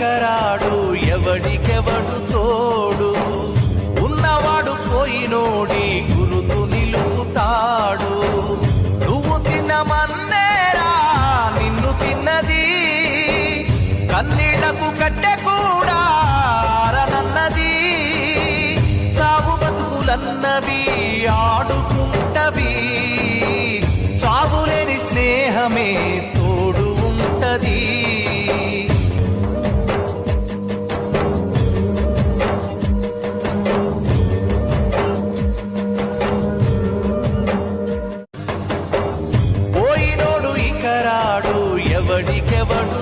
ఇకరాడు ఎవడికెవడు తోడు ఉన్నవాడు పోయినోడి గురుతు నిలుపుతాడు నువ్వు తిన్నమన్నేరా నిన్ను తిన్నది కన్నీళ్లకు కట్టె కూడా ఆరనన్నది సాగు బతుకులన్నవి ఆడుకుంటవి సాగులేని స్నేహమే తోడు ఉంటది పోయినోడు ఇకరాడు ఎవడికెవడు